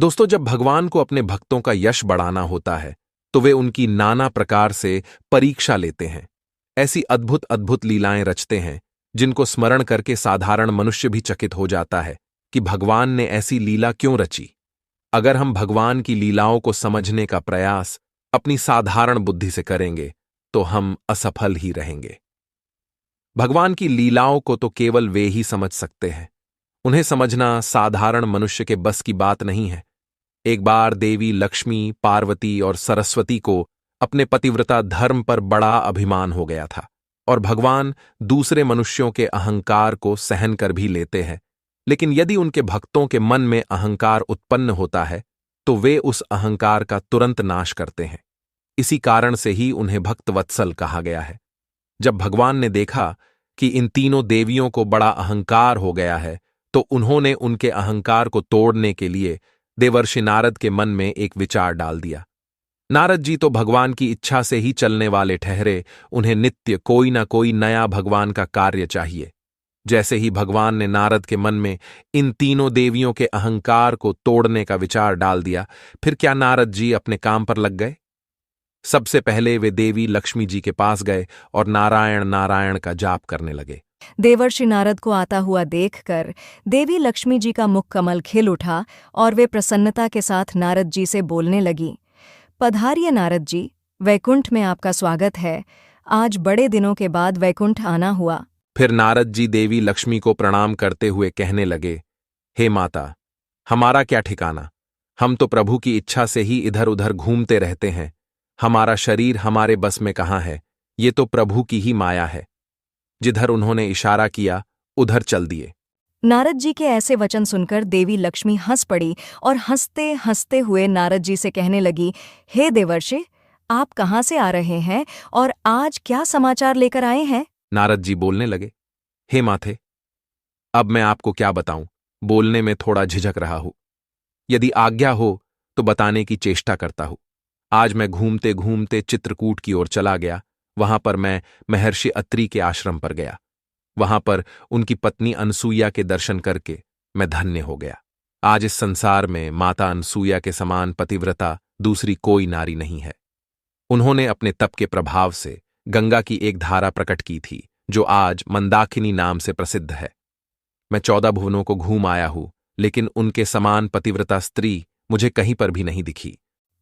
दोस्तों, जब भगवान को अपने भक्तों का यश बढ़ाना होता है तो वे उनकी नाना प्रकार से परीक्षा लेते हैं। ऐसी अद्भुत अद्भुत लीलाएं रचते हैं जिनको स्मरण करके साधारण मनुष्य भी चकित हो जाता है कि भगवान ने ऐसी लीला क्यों रची। अगर हम भगवान की लीलाओं को समझने का प्रयास अपनी साधारण बुद्धि से करेंगे तो हम असफल ही रहेंगे। भगवान की लीलाओं को तो केवल वे ही समझ सकते हैं। उन्हें समझना साधारण मनुष्य के बस की बात नहीं है। एक बार देवी लक्ष्मी, पार्वती और सरस्वती को अपने पतिव्रता धर्म पर बड़ा अभिमान हो गया था और भगवान दूसरे मनुष्यों के अहंकार को सहन कर भी लेते हैं, लेकिन यदि उनके भक्तों के मन में अहंकार उत्पन्न होता है तो वे उस अहंकार का तुरंत नाश करते हैं। इसी कारण से ही उन्हें भक्त वत्सल कहा गया है। जब भगवान ने देखा कि इन तीनों देवियों को बड़ा अहंकार हो गया है तो उन्होंने उनके अहंकार को तोड़ने के लिए देवर्षि नारद के मन में एक विचार डाल दिया। नारद जी तो भगवान की इच्छा से ही चलने वाले ठहरे, उन्हें नित्य कोई ना कोई नया भगवान का कार्य चाहिए। जैसे ही भगवान ने नारद के मन में इन तीनों देवियों के अहंकार को तोड़ने का विचार डाल दिया, फिर क्या नारद जी अपने काम पर लग गए। सबसे पहले वे देवी लक्ष्मी जी के पास गए और नारायण नारायण का जाप करने लगे। देवर्षि नारद को आता हुआ देखकर देवी लक्ष्मी जी का मुख कमल खिल उठा और वे प्रसन्नता के साथ नारद जी से बोलने लगी। पधारिए नारद जी, वैकुंठ में आपका स्वागत है। आज बड़े दिनों के बाद वैकुंठ आना हुआ। फिर नारद जी देवी लक्ष्मी को प्रणाम करते हुए कहने लगे, हे माता, हमारा क्या ठिकाना। हम तो प्रभु की इच्छा से ही इधर उधर घूमते रहते हैं। हमारा शरीर हमारे बस में कहाँ है, ये तो प्रभु की ही माया है। जिधर उन्होंने इशारा किया उधर चल दिए। नारद जी के ऐसे वचन सुनकर देवी लक्ष्मी हंस पड़ी और हंसते हंसते हुए नारद जी से कहने लगी, हे देवर्षि, आप कहाँ से आ रहे हैं और आज क्या समाचार लेकर आए हैं। नारद जी बोलने लगे, हे माथे, अब मैं आपको क्या बताऊं, बोलने में थोड़ा झिझक रहा हूं। यदि आज्ञा हो तो बताने की चेष्टा करता हूं। आज मैं घूमते घूमते चित्रकूट की ओर चला गया। वहां पर मैं महर्षि अत्रि के आश्रम पर गया। वहां पर उनकी पत्नी अनसुईया के दर्शन करके मैं धन्य हो गया। आज इस संसार में माता अनसुईया के समान पतिव्रता दूसरी कोई नारी नहीं है। उन्होंने अपने तप के प्रभाव से गंगा की एक धारा प्रकट की थी जो आज मंदाकिनी नाम से प्रसिद्ध है। मैं 14 भुवनों को घूम आया हूं, लेकिन उनके समान पतिव्रता स्त्री मुझे कहीं पर भी नहीं दिखी।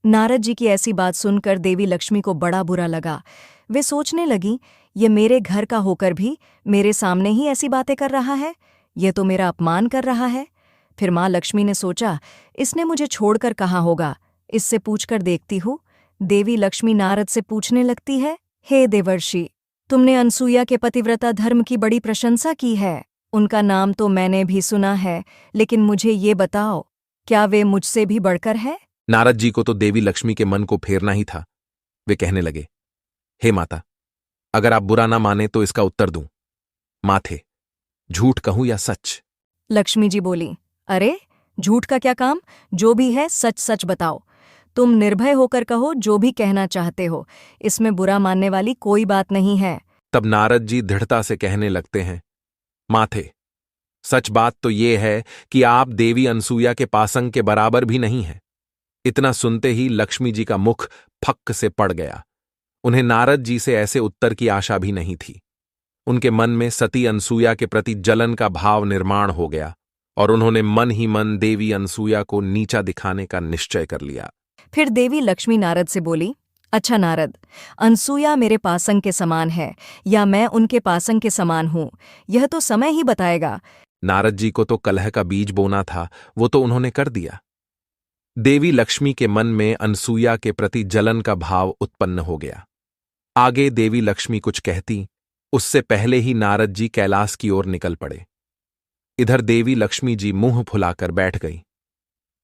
नारद जी की ऐसी बात सुनकर देवी लक्ष्मी को बड़ा बुरा लगा। वे सोचने लगी, ये मेरे घर का होकर भी मेरे सामने ही ऐसी बातें कर रहा है, ये तो मेरा अपमान कर रहा है। फिर माँ लक्ष्मी ने सोचा, इसने मुझे छोड़कर कहाँ होगा, इससे पूछकर देखती हूँ। देवी लक्ष्मी नारद से पूछने लगती है, हे देवर्षि, तुमने अनसुईया के पतिव्रता धर्म की बड़ी प्रशंसा की है। उनका नाम तो मैंने भी सुना है, लेकिन मुझे ये बताओ, क्या वे मुझसे भी बढ़कर है। नारद जी को तो देवी लक्ष्मी के मन को फेरना ही था। वे कहने लगे, हे माता, अगर आप बुरा ना माने तो इसका उत्तर दूं। माथे, झूठ कहूं या सच। लक्ष्मी जी बोली, अरे झूठ का क्या काम, जो भी है सच सच बताओ। तुम निर्भय होकर कहो जो भी कहना चाहते हो, इसमें बुरा मानने वाली कोई बात नहीं है। तब नारद जी दृढ़ता से कहने लगते हैं, माथे, सच बात तो ये है कि आप देवी अनसुईया के पासंग के बराबर भी नहीं हैं। इतना सुनते ही लक्ष्मी जी का मुख फक्क से पड़ गया। उन्हें नारद जी से ऐसे उत्तर की आशा भी नहीं थी। उनके मन में सती अनसुईया के प्रति जलन का भाव निर्माण हो गया और उन्होंने मन ही मन देवी अनसुईया को नीचा दिखाने का निश्चय कर लिया। फिर देवी लक्ष्मी नारद से बोली, अच्छा नारद, अनसुईया मेरे पासंग के समान है या मैं उनके पासंग के समान हूं, यह तो समय ही बताएगा। नारद जी को तो कलह का बीज बोना था, वो तो उन्होंने कर दिया। देवी लक्ष्मी के मन में अनसुईया के प्रति जलन का भाव उत्पन्न हो गया। आगे देवी लक्ष्मी कुछ कहती, उससे पहले ही नारद जी कैलाश की ओर निकल पड़े। इधर देवी लक्ष्मी जी मुंह फुलाकर बैठ गई।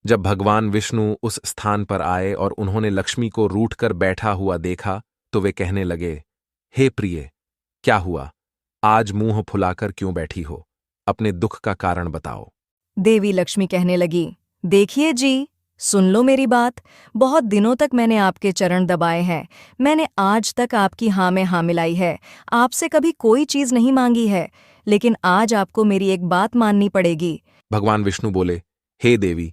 जब भगवान विष्णु उस स्थान पर आए और उन्होंने लक्ष्मी को रूठकर बैठा हुआ देखा तो वे कहने लगे, हे प्रिय, क्या हुआ, आज मुंह फुलाकर क्यों बैठी हो, अपने दुख का कारण बताओ। देवी लक्ष्मी कहने लगी, देखिए जी, सुन लो मेरी बात। बहुत दिनों तक मैंने आपके चरण दबाए हैं। मैंने आज तक आपकी हाँ में हाँ मिलाई है, आपसे कभी कोई चीज नहीं मांगी है, लेकिन आज आपको मेरी एक बात माननी पड़ेगी। भगवान विष्णु बोले, हे देवी,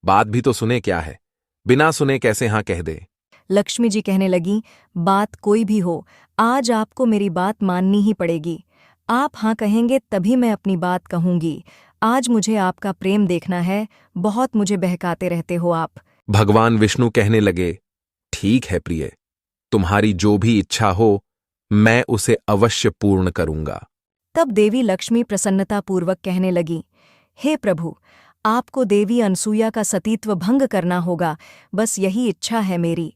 बात भी तो सुने क्या है, बिना सुने कैसे हाँ कह दे। लक्ष्मी जी कहने लगी, बात कोई भी हो, आज आपको मेरी बात माननी ही पड़ेगी। आप हाँ कहेंगे तभी मैं अपनी बात कहूंगी। आज मुझे आपका प्रेम देखना है, बहुत मुझे बहकाते रहते हो आप। भगवान विष्णु कहने लगे, ठीक है प्रिय, तुम्हारी जो भी इच्छा हो मैं उसे अवश्य पूर्ण करूंगा। तब देवी लक्ष्मी प्रसन्नतापूर्वक कहने लगी, हे प्रभु, आपको देवी अनसुया का सतीत्व भंग करना होगा, बस यही इच्छा है मेरी।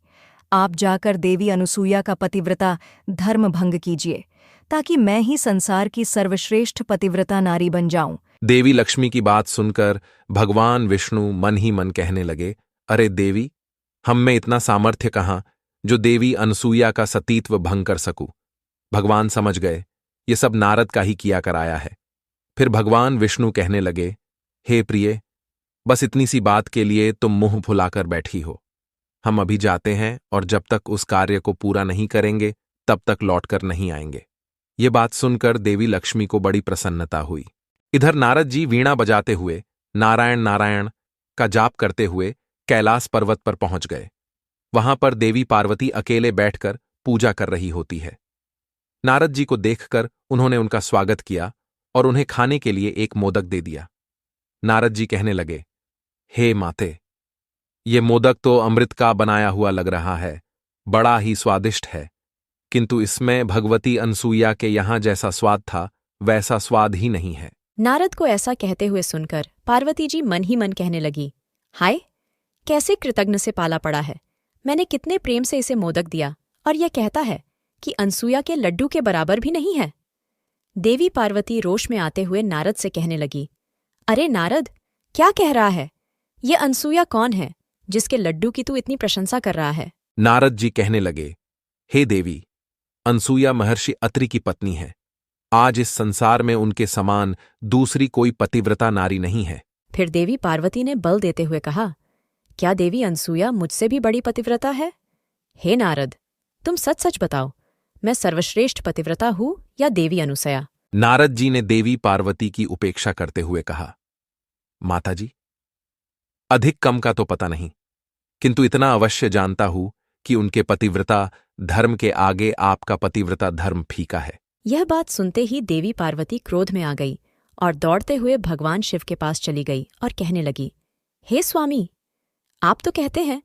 आप जाकर देवी अनुसूया का पतिव्रता धर्म भंग कीजिए, ताकि मैं ही संसार की सर्वश्रेष्ठ पतिव्रता नारी बन जाऊं। देवी लक्ष्मी की बात सुनकर भगवान विष्णु मन ही मन कहने लगे, अरे देवी, हम में इतना सामर्थ्य कहाँ जो देवी अनसूया का सतीत्व भंग कर सकूं। भगवान समझ गए ये सब नारद का ही किया कराया है। फिर भगवान विष्णु कहने लगे, हे प्रिय, बस इतनी सी बात के लिए तुम मुंह फुलाकर बैठी हो। हम अभी जाते हैं और जब तक उस कार्य को पूरा नहीं करेंगे तब तक लौटकर नहीं आएंगे। ये बात सुनकर देवी लक्ष्मी को बड़ी प्रसन्नता हुई। इधर नारद जी वीणा बजाते हुए नारायण नारायण का जाप करते हुए कैलाश पर्वत पर पहुंच गए। वहां पर देवी पार्वती अकेले बैठकर पूजा कर रही होती है। नारद जी को देखकर उन्होंने उनका स्वागत किया और उन्हें खाने के लिए एक मोदक दे दिया। नारद जी कहने लगे, हे माते, ये मोदक तो अमृत का बनाया हुआ लग रहा है, बड़ा ही स्वादिष्ट है, किंतु इसमें भगवती अनसूया के यहां जैसा स्वाद था वैसा स्वाद ही नहीं है। नारद को ऐसा कहते हुए सुनकर पार्वती जी मन ही मन कहने लगी, हाय, कैसे कृतज्ञ से पाला पड़ा है। मैंने कितने प्रेम से इसे मोदक दिया और यह कहता है कि अनसूया के लड्डू के बराबर भी नहीं है। देवी पार्वती रोष में आते हुए नारद से कहने लगी, अरे नारद, क्या कह रहा है? ये अनसूया कौन है जिसके लड्डू की तू इतनी प्रशंसा कर रहा है? नारद जी कहने लगे, हे देवी, अनसूया महर्षि अत्रि की पत्नी है। आज इस संसार में उनके समान दूसरी कोई पतिव्रता नारी नहीं है। फिर देवी पार्वती ने बल देते हुए कहा, क्या देवी अनसूया मुझसे भी बड़ी पतिव्रता है? हे नारद, तुम सच सच बताओ, मैं सर्वश्रेष्ठ पतिव्रता हूं या देवी अनुसया? नारद जी ने देवी पार्वती की उपेक्षा करते हुए कहा, माताजी, अधिक कम का तो पता नहीं, किंतु इतना अवश्य जानता हूं कि उनके पतिव्रता धर्म के आगे आपका पतिव्रता धर्म फीका है। यह बात सुनते ही देवी पार्वती क्रोध में आ गई और दौड़ते हुए भगवान शिव के पास चली गई और कहने लगी, हे स्वामी, आप तो कहते हैं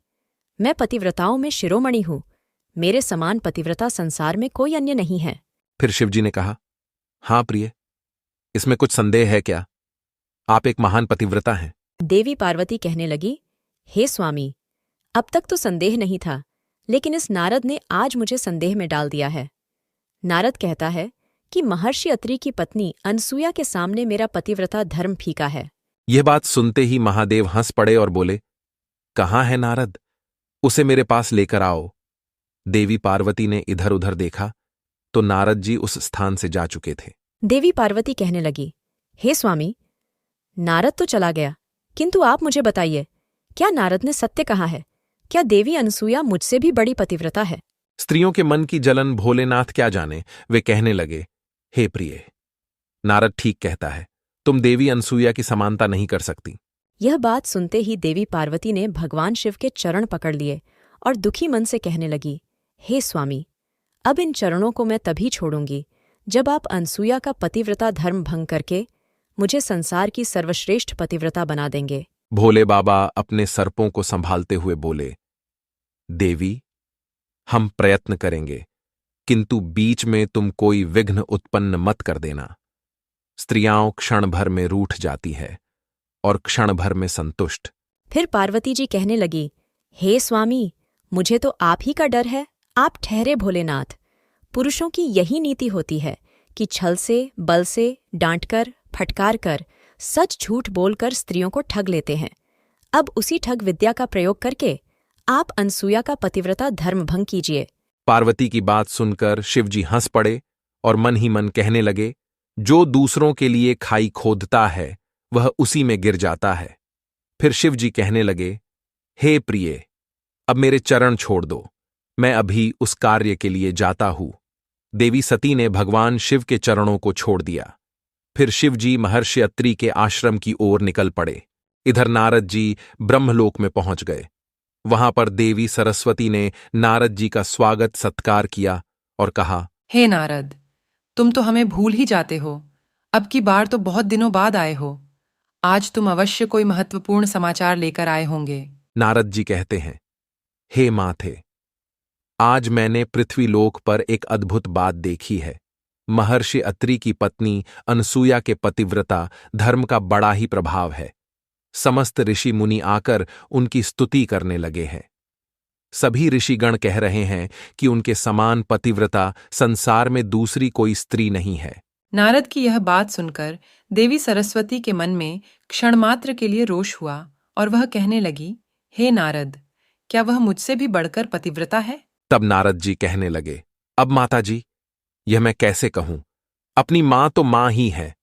मैं पतिव्रताओं में शिरोमणि हूं, मेरे समान पतिव्रता संसार में कोई अन्य नहीं है। फिर शिवजी ने कहा, हां प्रिय, इसमें कुछ संदेह है क्या? आप एक महान पतिव्रता हैं। देवी पार्वती कहने लगी, हे स्वामी, अब तक तो संदेह नहीं था, लेकिन इस नारद ने आज मुझे संदेह में डाल दिया है। नारद कहता है कि महर्षि अत्रि की पत्नी अनसूया के सामने मेरा पतिव्रता धर्म फीका है। यह बात सुनते ही महादेव हंस पड़े और बोले, कहाँ है नारद? उसे मेरे पास लेकर आओ। देवी पार्वती ने इधर उधर देखा तो नारद जी उस स्थान से जा चुके थे। देवी पार्वती कहने लगी, हे स्वामी, नारद तो चला गया, किंतु आप मुझे बताइए, क्या नारद ने सत्य कहा है? क्या देवी अनसूया मुझसे भी बड़ी पतिव्रता है? स्त्रियों के मन की जलन भोलेनाथ क्या जाने। वे कहने लगे, हे प्रिय, नारद ठीक कहता है, तुम देवी अनसूया की समानता नहीं कर सकती। यह बात सुनते ही देवी पार्वती ने भगवान शिव के चरण पकड़ लिए और दुखी मन से कहने लगी, हे स्वामी, अब इन चरणों को मैं तभी छोड़ूंगी जब आप अनसूया का पतिव्रता धर्म भंग करके मुझे संसार की सर्वश्रेष्ठ पतिव्रता बना देंगे। भोले बाबा अपने सर्पों को संभालते हुए बोले, देवी, हम प्रयत्न करेंगे, किंतु बीच में तुम कोई विघ्न उत्पन्न मत कर देना। स्त्रियां क्षण भर में रूठ जाती है और क्षण भर में संतुष्ट। फिर पार्वती जी कहने लगी, हे स्वामी, मुझे तो आप ही का डर है। आप ठहरे भोलेनाथ। पुरुषों की यही नीति होती है कि छल से, बल से, डांटकर, फटकार कर, सच झूठ बोलकर स्त्रियों को ठग लेते हैं। अब उसी ठग विद्या का प्रयोग करके आप अनसूया का पतिव्रता धर्म भंग कीजिए। पार्वती की बात सुनकर शिवजी हंस पड़े और मन ही मन कहने लगे, जो दूसरों के लिए खाई खोदता है वह उसी में गिर जाता है। फिर शिवजी कहने लगे, हे प्रिय, अब मेरे चरण छोड़ दो, मैं अभी उस कार्य के लिए जाता हूं। देवी सती ने भगवान शिव के चरणों को छोड़ दिया। फिर शिवजी महर्षि अत्रि के आश्रम की ओर निकल पड़े। इधर नारद जी ब्रह्मलोक में पहुंच गए। वहां पर देवी सरस्वती ने नारद जी का स्वागत सत्कार किया और कहा, हे नारद, तुम तो हमें भूल ही जाते हो। अब की बार तो बहुत दिनों बाद आए हो। आज तुम अवश्य कोई महत्वपूर्ण समाचार लेकर आए होंगे। नारद जी कहते हैं, हे माथे, आज मैंने पृथ्वीलोक पर एक अद्भुत बात देखी है। महर्षि अत्रि की पत्नी अनसूया के पतिव्रता धर्म का बड़ा ही प्रभाव है। समस्त ऋषि मुनि आकर उनकी स्तुति करने लगे हैं। सभी ऋषिगण कह रहे हैं कि उनके समान पतिव्रता संसार में दूसरी कोई स्त्री नहीं है। नारद की यह बात सुनकर देवी सरस्वती के मन में क्षणमात्र के लिए रोष हुआ और वह कहने लगी, हे नारद, क्या वह मुझसे भी बढ़कर पतिव्रता है? तब नारद जी कहने लगे, अब माता जी, यह मैं कैसे कहूं? अपनी मां तो मां ही है,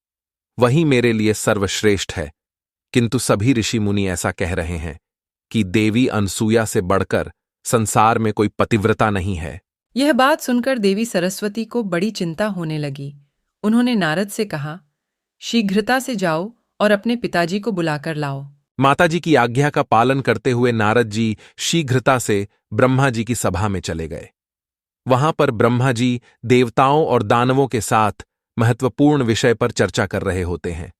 वही मेरे लिए सर्वश्रेष्ठ है। किंतु सभी ऋषि मुनि ऐसा कह रहे हैं कि देवी अनसूया से बढ़कर संसार में कोई पतिव्रता नहीं है। यह बात सुनकर देवी सरस्वती को बड़ी चिंता होने लगी। उन्होंने नारद से कहा, शीघ्रता से जाओ और अपने पिताजी को बुलाकर लाओ। माताजी की आज्ञा का पालन करते हुए नारद जी शीघ्रता से ब्रह्मा जी की सभा में चले गए। वहां पर ब्रह्मा जी देवताओं और दानवों के साथ महत्वपूर्ण विषय पर चर्चा कर रहे होते हैं।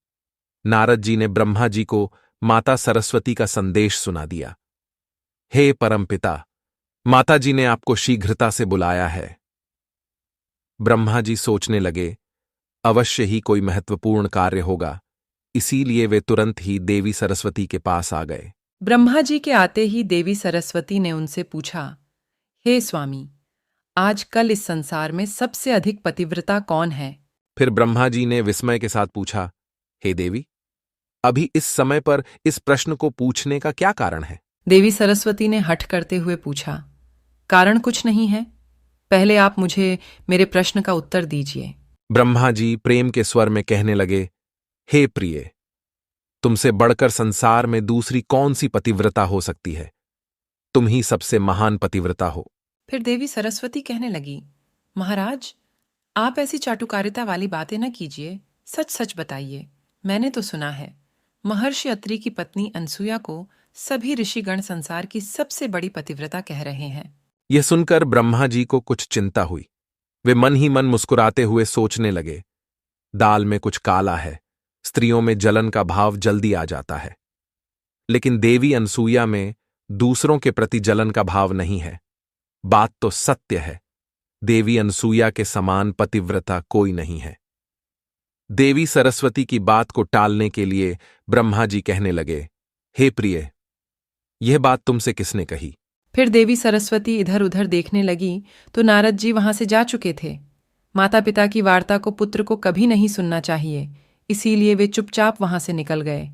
नारद जी ने ब्रह्मा जी को माता सरस्वती का संदेश सुना दिया। हे परमपिता, माताजी ने आपको शीघ्रता से बुलाया है। ब्रह्मा जी सोचने लगे, अवश्य ही कोई महत्वपूर्ण कार्य होगा, इसीलिए वे तुरंत ही देवी सरस्वती के पास आ गए। ब्रह्मा जी के आते ही देवी सरस्वती ने उनसे पूछा, हे स्वामी, आजकल इस संसार में सबसे अधिक पतिव्रता कौन है? फिर ब्रह्मा जी ने विस्मय के साथ पूछा, हे देवी, अभी इस समय पर इस प्रश्न को पूछने का क्या कारण है? देवी सरस्वती ने हठ करते हुए पूछा, कारण कुछ नहीं है, पहले आप मुझे मेरे प्रश्न का उत्तर दीजिए। ब्रह्मा जी प्रेम के स्वर में कहने लगे, हे प्रिय, तुमसे बढ़कर संसार में दूसरी कौन सी पतिव्रता हो सकती है? तुम ही सबसे महान पतिव्रता हो। फिर देवी सरस्वती कहने लगी, महाराज, आप ऐसी चाटुकारिता वाली बातें न कीजिए, सच सच बताइए। मैंने तो सुना है महर्षि अत्रि की पत्नी अनसूया को सभी ऋषिगण संसार की सबसे बड़ी पतिव्रता कह रहे हैं। यह सुनकर ब्रह्मा जी को कुछ चिंता हुई। वे मन ही मन मुस्कुराते हुए सोचने लगे, दाल में कुछ काला है, स्त्रियों में जलन का भाव जल्दी आ जाता है। लेकिन देवी अनसूया में दूसरों के प्रति जलन का भाव नहीं है। बात तो सत्य है, देवी अनसूया के समान पतिव्रता कोई नहीं है। देवी सरस्वती की बात को टालने के लिए ब्रह्मा जी कहने लगे, हे प्रिय, यह बात तुमसे किसने कही? फिर देवी सरस्वती इधर उधर देखने लगी तो नारद जी वहां से जा चुके थे। माता पिता की वार्ता को पुत्र को कभी नहीं सुनना चाहिए, इसीलिए वे चुपचाप वहां से निकल गए।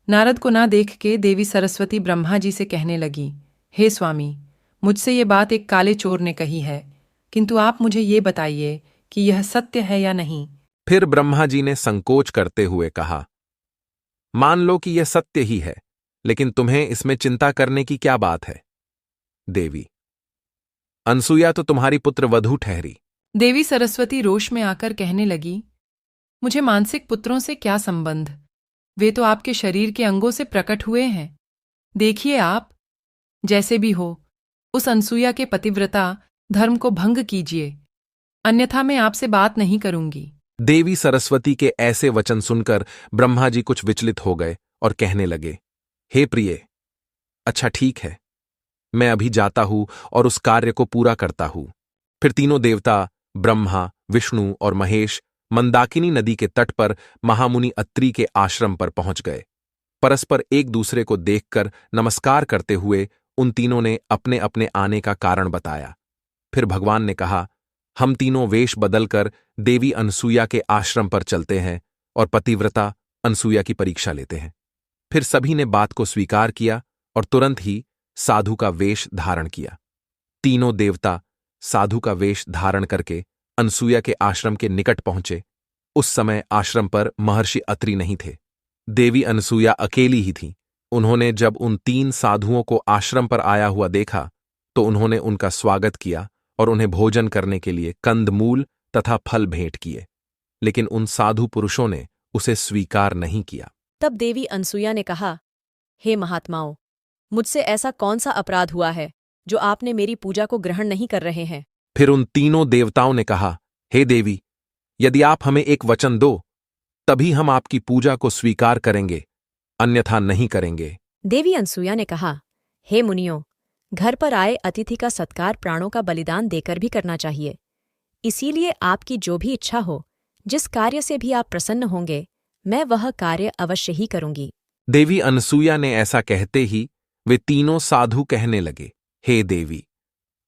नारद को ना देख के देवी सरस्वती ब्रह्मा जी से कहने लगी, हे स्वामी, मुझसे ये बात एक काले चोर ने कही है, किंतु आप मुझे ये बताइए कि यह सत्य है या नहीं। फिर ब्रह्मा जी ने संकोच करते हुए कहा, मान लो कि यह सत्य ही है, लेकिन तुम्हें इसमें चिंता करने की क्या बात है? देवी, अनसूया तो तुम्हारी पुत्र वधू ठहरी। देवी सरस्वती रोष में आकर कहने लगी, मुझे मानसिक पुत्रों से क्या संबंध? वे तो आपके शरीर के अंगों से प्रकट हुए हैं। देखिए आप, जैसे भी हो, उस अनसूया के पतिव्रता धर्म को भंग कीजिए, अन्यथा मैं आपसे बात नहीं करूंगी। देवी सरस्वती के ऐसे वचन सुनकर ब्रह्मा जी कुछ विचलित हो गए और कहने लगे, हे प्रिय, अच्छा ठीक है, मैं अभी जाता हूं और उस कार्य को पूरा करता हूं। फिर तीनों देवता ब्रह्मा, विष्णु और महेश मंदाकिनी नदी के तट पर महामुनि अत्रि के आश्रम पर पहुंच गए। परस्पर एक दूसरे को देखकर नमस्कार करते हुए उन तीनों ने अपने अपने आने का कारण बताया। फिर भगवान ने कहा, हम तीनों वेश बदलकर देवी अनसूया के आश्रम पर चलते हैं और पतिव्रता अनसूया की परीक्षा लेते हैं। फिर सभी ने बात को स्वीकार किया और तुरंत ही साधु का वेश धारण किया। तीनों देवता साधु का वेश धारण करके अनसूया के आश्रम के निकट पहुंचे। उस समय आश्रम पर महर्षि अत्रि नहीं थे, देवी अनसूया अकेली ही थी। उन्होंने जब उन तीन साधुओं को आश्रम पर आया हुआ देखा तो उन्होंने उनका स्वागत किया और उन्हें भोजन करने के लिए कंदमूल तथा फल भेंट किए, लेकिन उन साधु पुरुषों ने उसे स्वीकार नहीं किया। तब देवी अनसूया ने कहा, हे महात्माओं, मुझसे ऐसा कौन सा अपराध हुआ है जो आपने मेरी पूजा को ग्रहण नहीं कर रहे हैं? फिर उन तीनों देवताओं ने कहा, हे देवी, यदि आप हमें एक वचन दो तभी हम आपकी पूजा को स्वीकार करेंगे, अन्यथा नहीं करेंगे। देवी अनसुया ने कहा, हे मुनियों, घर पर आए अतिथि का सत्कार प्राणों का बलिदान देकर भी करना चाहिए। इसीलिए आपकी जो भी इच्छा हो, जिस कार्य से भी आप प्रसन्न होंगे, मैं वह कार्य अवश्य ही करूंगी। देवी अनसुया ने ऐसा कहते ही वे तीनों साधु कहने लगे, हे देवी,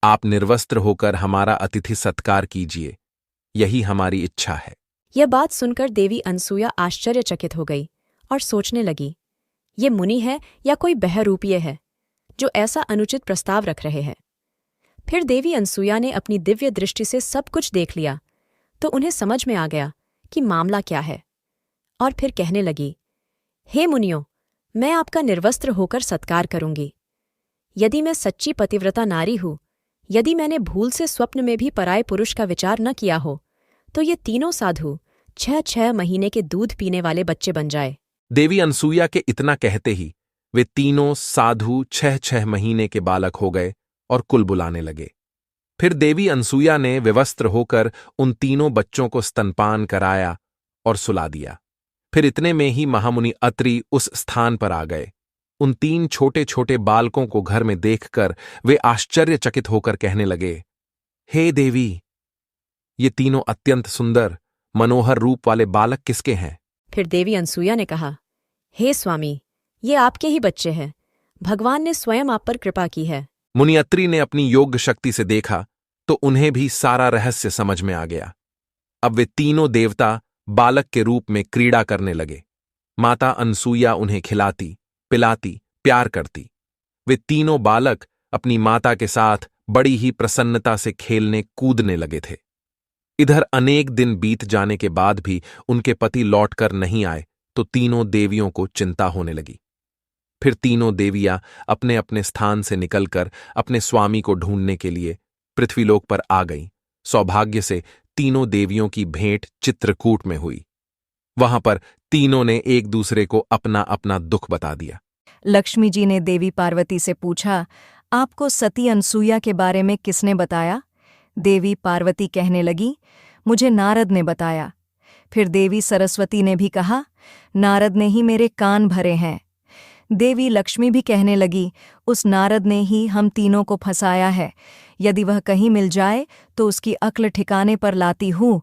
आप निर्वस्त्र होकर हमारा अतिथि सत्कार कीजिए, यही हमारी इच्छा है। यह बात सुनकर देवी अनसुया आश्चर्यचकित हो गई और सोचने लगी, ये मुनि है या कोई बहरूपीय है जो ऐसा अनुचित प्रस्ताव रख रहे हैं। फिर देवी अनसुया ने अपनी दिव्य दृष्टि से सब कुछ देख लिया तो उन्हें समझ में आ गया कि मामला क्या है, और फिर कहने लगी, हे मुनियों, मैं आपका निर्वस्त्र होकर सत्कार करूंगी। यदि मैं सच्ची पतिव्रता नारी हूं, यदि मैंने भूल से स्वप्न में भी पराये पुरुष का विचार न किया हो, तो ये तीनों साधु 6-6 महीने के दूध पीने वाले बच्चे बन जाए। देवी अनसुया के इतना कहते ही वे तीनों साधु 6-6 महीने के बालक हो गए और कुल बुलाने लगे। फिर देवी अनसुया ने विवस्त्र होकर उन तीनों बच्चों को स्तनपान कराया और सुला दिया। फिर इतने में ही महामुनि अत्रि उस स्थान पर आ गए। उन 3 छोटे छोटे बालकों को घर में देखकर वे आश्चर्यचकित होकर कहने लगे, हे देवी, ये तीनों अत्यंत सुंदर मनोहर रूप वाले बालक किसके हैं? फिर देवी अनसुया ने कहा, हे स्वामी, ये आपके ही बच्चे हैं। भगवान ने स्वयं आप पर कृपा की है। मुनि अत्रि ने अपनी योग शक्ति से देखा तो उन्हें भी सारा रहस्य समझ में आ गया। अब वे तीनों देवता बालक के रूप में क्रीड़ा करने लगे। माता अनसुया उन्हें खिलाती, पिलाती, प्यार करती। वे तीनों बालक अपनी माता के साथ बड़ी ही प्रसन्नता से खेलने कूदने लगे थे। इधर अनेक दिन बीत जाने के बाद भी उनके पति लौटकर नहीं आए तो तीनों देवियों को चिंता होने लगी। फिर तीनों देवियां अपने अपने स्थान से निकलकर अपने स्वामी को ढूंढने के लिए पृथ्वीलोक पर आ गईं। सौभाग्य से तीनों देवियों की भेंट चित्रकूट में हुई। वहां पर तीनों ने एक दूसरे को अपना अपना दुख बता दिया। लक्ष्मी जी ने देवी पार्वती से पूछा, आपको सती अनसुया के बारे में किसने बताया? देवी पार्वती कहने लगी, मुझे नारद ने बताया। फिर देवी सरस्वती ने भी कहा, नारद ने ही मेरे कान भरे हैं। देवी लक्ष्मी भी कहने लगी, उस नारद ने ही हम तीनों को फंसाया है। यदि वह कहीं मिल जाए तो उसकी अक्ल ठिकाने पर लाती हूँ।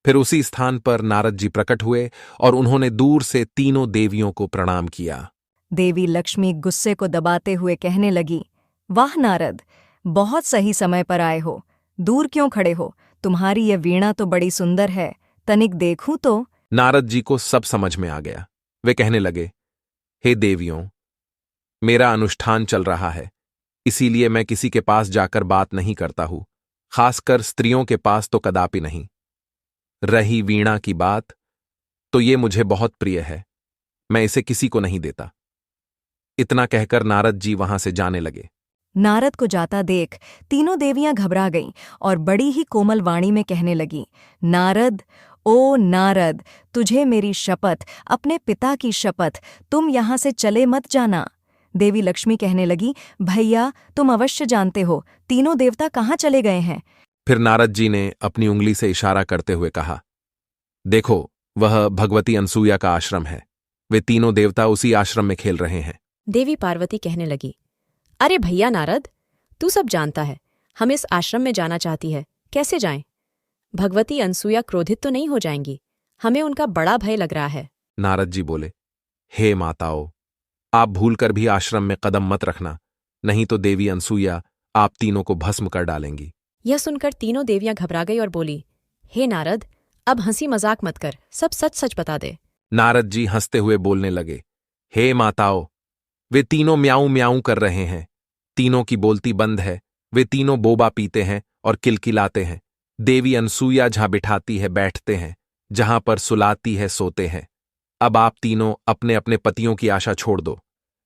फिर उसी स्थान पर नारद जी प्रकट हुए और उन्होंने दूर से तीनों देवियों को प्रणाम किया। देवी लक्ष्मी गुस्से को दबाते हुए कहने लगी, वाह नारद, बहुत सही समय पर आए हो। दूर क्यों खड़े हो? तुम्हारी यह वीणा तो बड़ी सुंदर है, तनिक देखूं तो। नारद जी को सब समझ में आ गया। वे कहने लगे, हे देवियों, मेरा अनुष्ठान चल रहा है, इसीलिए मैं किसी के पास जाकर बात नहीं करता हूं, खासकर स्त्रियों के पास तो कदापि नहीं। रही वीणा की बात, तो ये मुझे बहुत प्रिय है, मैं इसे किसी को नहीं देता। इतना कहकर नारद जी वहां से जाने लगे। नारद को जाता देख तीनों देवियां घबरा गईं और बड़ी ही कोमल वाणी में कहने लगी, नारद, ओ नारद, तुझे मेरी शपथ, अपने पिता की शपथ, तुम यहां से चले मत जाना। देवी लक्ष्मी कहने लगी, भैया, तुम अवश्य जानते हो तीनों देवता कहाँ चले गए हैं। फिर नारद जी ने अपनी उंगली से इशारा करते हुए कहा, देखो, वह भगवती अनसुया का आश्रम है। वे तीनों देवता उसी आश्रम में खेल रहे हैं। देवी पार्वती कहने लगी, अरे भैया नारद, तू सब जानता है, हम इस आश्रम में जाना चाहती है, कैसे जाएं? भगवती अनसुया क्रोधित तो नहीं हो जाएंगी? हमें उनका बड़ा भय लग रहा है। नारद जी बोले, हे माताओं, आप भूलकर भी आश्रम में कदम मत रखना, नहीं तो देवी अनसुया आप तीनों को भस्म कर डालेंगी। यह सुनकर तीनों देवियां घबरा गई और बोली, हे नारद, अब हंसी मजाक मत कर, सब सच सच बता दे। नारद जी हंसते हुए बोलने लगे, हे माताओं, वे तीनों म्याऊं म्याऊं कर रहे हैं, तीनों की बोलती बंद है, वे तीनों बोबा पीते हैं और किलकिलाते हैं। देवी अनसुया जहां बिठाती है बैठते हैं, जहां पर सुलाती है सोते हैं। अब आप तीनों अपने अपने पतियों की आशा छोड़ दो।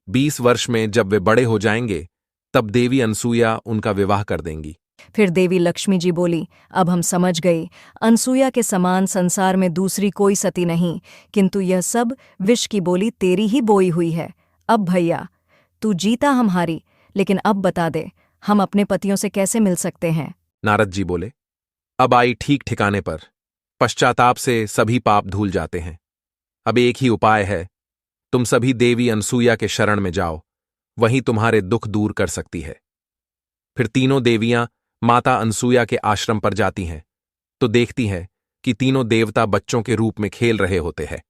20 वर्ष में जब वे बड़े हो जाएंगे तब देवी अनसुया उनका विवाह कर देंगी। फिर देवी लक्ष्मी जी बोली, अब हम समझ गई, अनसुया के समान संसार में दूसरी कोई सती नहीं, किंतु यह सब विष की बोली तेरी ही बोई हुई है। अब भैया, तू जीता हम हारी, लेकिन अब बता दे हम अपने पतियों से कैसे मिल सकते हैं। नारद जी बोले, अब आई ठीक ठिकाने पर। पश्चाताप से सभी पाप धूल जाते हैं। अब एक ही उपाय है, तुम सभी देवी अनसुया के शरण में जाओ, वहीं तुम्हारे दुख दूर कर सकती है। फिर तीनों देवियां माता अनसुया के आश्रम पर जाती हैं तो देखती हैं कि तीनों देवता बच्चों के रूप में खेल रहे होते हैं।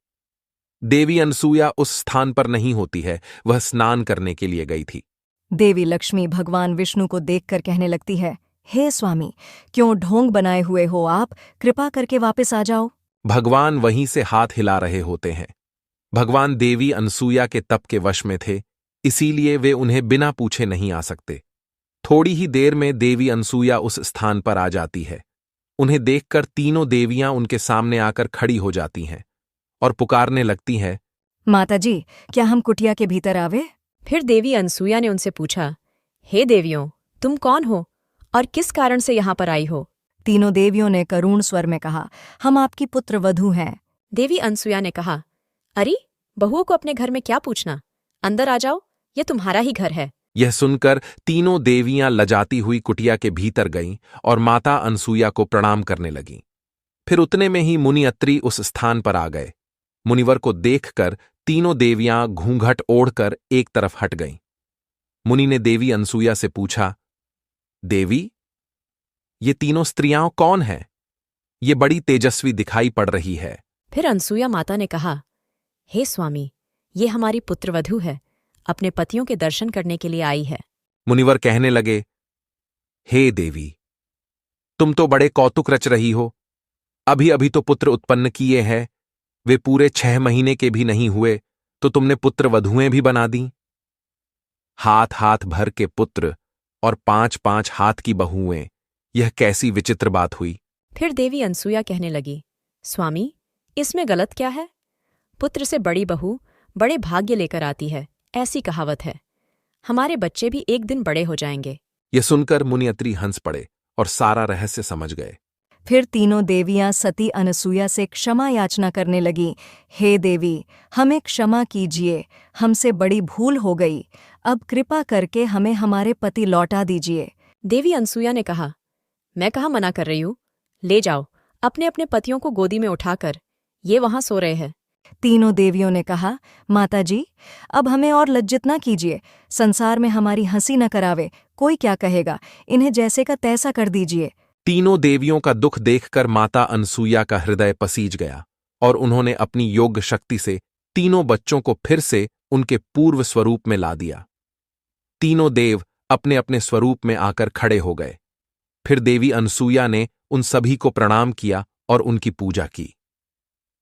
देवी अनसुया उस स्थान पर नहीं होती है, वह स्नान करने के लिए गई थी। देवी लक्ष्मी भगवान विष्णु को देखकर कहने लगती है, हे स्वामी, क्यों ढोंग बनाए हुए हो आप, कृपा करके वापस आ जाओ। भगवान वहीं से हाथ हिला रहे होते हैं। भगवान देवी अनसुया के तप के वश में थे, इसीलिए वे उन्हें बिना पूछे नहीं आ सकते। थोड़ी ही देर में देवी अनसुया उस स्थान पर आ जाती है। उन्हें देखकर तीनों देवियां उनके सामने आकर खड़ी हो जाती हैं और पुकारने लगती हैं, माताजी, क्या हम कुटिया के भीतर आवे? फिर देवी अनसुया ने उनसे पूछा, हे देवियों, तुम कौन हो और किस कारण से यहाँ पर आई हो? तीनों देवियों ने करुण स्वर में कहा, हम आपकी पुत्र वधू हैं। देवी अनसुया ने कहा, अरे बहुओं को अपने घर में क्या पूछना, अंदर आ जाओ, यह तुम्हारा ही घर है। यह सुनकर तीनों देवियां लजाती हुई कुटिया के भीतर गईं और माता अनसुया को प्रणाम करने लगीं। फिर उतने में ही मुनि अत्रि उस स्थान पर आ गए। मुनिवर को देखकर तीनों देवियां घूंघट ओढ़कर एक तरफ हट गईं। मुनि ने देवी अनसुया से पूछा, देवी, ये तीनों स्त्रियां कौन हैं? ये बड़ी तेजस्वी दिखाई पड़ रही है। फिर अनसुया माता ने कहा, हे स्वामी, ये हमारी पुत्रवधू है, अपने पतियों के दर्शन करने के लिए आई है। मुनिवर कहने लगे, हे देवी, तुम तो बड़े कौतुक रच रही हो। अभी अभी तो पुत्र उत्पन्न किए हैं, वे पूरे 6 महीने के भी नहीं हुए तो तुमने पुत्र वधुएं भी बना दी। हाथ हाथ भर के पुत्र और 5-5 हाथ की बहुएं, यह कैसी विचित्र बात हुई। फिर देवी अनसुया कहने लगी, स्वामी, इसमें गलत क्या है? पुत्र से बड़ी बहू बड़े भाग्य लेकर आती है, ऐसी कहावत है। हमारे बच्चे भी एक दिन बड़े हो जाएंगे। यह सुनकर मुनि अत्रि हंस पड़े और सारा रहस्य समझ गए। फिर तीनों देवियां सती अनसुया से क्षमा याचना करने लगीं, हे देवी, हमें क्षमा कीजिए, हमसे बड़ी भूल हो गई, अब कृपा करके हमें हमारे पति लौटा दीजिए। देवी अनसुया ने कहा, मैं कहाँ मना कर रही हूँ, ले जाओ अपने अपने पतियों को गोदी में उठाकर, ये वहां सो रहे हैं। तीनों देवियों ने कहा, माताजी, अब हमें और लज्जित न कीजिए, संसार में हमारी हंसी न करावे, कोई क्या कहेगा, इन्हें जैसे का तैसा कर दीजिए। तीनों देवियों का दुख देखकर माता अनसुया का हृदय पसीज गया और उन्होंने अपनी योग शक्ति से तीनों बच्चों को फिर से उनके पूर्व स्वरूप में ला दिया। तीनों देव अपने अपने स्वरूप में आकर खड़े हो गए। फिर देवी अनसुया ने उन सभी को प्रणाम किया और उनकी पूजा की।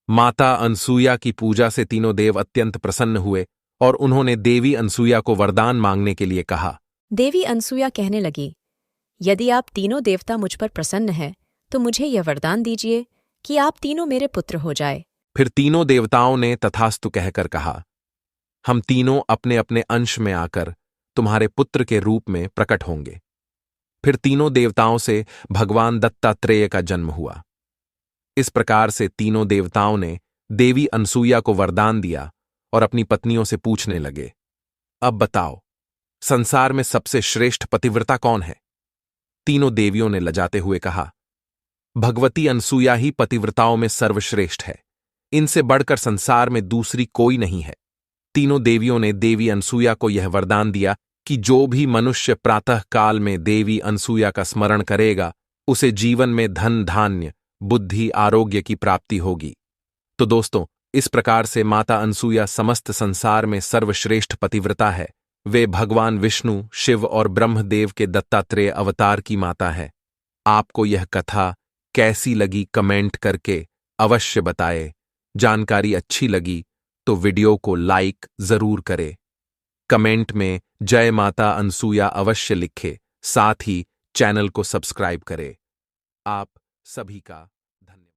माता अनसुया की पूजा से तीनों देव अत्यंत प्रसन्न हुए और उन्होंने देवी अनसुया को वरदान मांगने के लिए कहा। देवी अनसुया कहने लगी, यदि आप तीनों देवता मुझ पर प्रसन्न हैं, तो मुझे यह वरदान दीजिए कि आप तीनों मेरे पुत्र हो जाए। फिर तीनों देवताओं ने तथास्तु कहकर कहा, हम तीनों अपने अपने अंश में आकर तुम्हारे पुत्र के रूप में प्रकट होंगे। फिर तीनों देवताओं से भगवान दत्तात्रेय का जन्म हुआ। इस प्रकार से तीनों देवताओं ने देवी अनसुया को वरदान दिया और अपनी पत्नियों से पूछने लगे, अब बताओ, संसार में सबसे श्रेष्ठ पतिव्रता कौन है? तीनों देवियों ने लजाते हुए कहा, भगवती अनसुया ही पतिव्रताओं में सर्वश्रेष्ठ है, इनसे बढ़कर संसार में दूसरी कोई नहीं है। तीनों देवियों ने देवी अनसुया को यह वरदान दिया कि जो भी मनुष्य प्रातः काल में देवी अनसुया का स्मरण करेगा, उसे जीवन में धन धान्य बुद्धि आरोग्य की प्राप्ति होगी। तो दोस्तों, इस प्रकार से माता अनसुया समस्त संसार में सर्वश्रेष्ठ पतिव्रता है। वे भगवान विष्णु, शिव और ब्रह्मदेव के दत्तात्रेय अवतार की माता है। आपको यह कथा कैसी लगी कमेंट करके अवश्य बताएं। जानकारी अच्छी लगी तो वीडियो को लाइक जरूर करें। कमेंट में जय माता अनसुया अवश्य लिखें, साथ ही चैनल को सब्सक्राइब करें। आप सभी का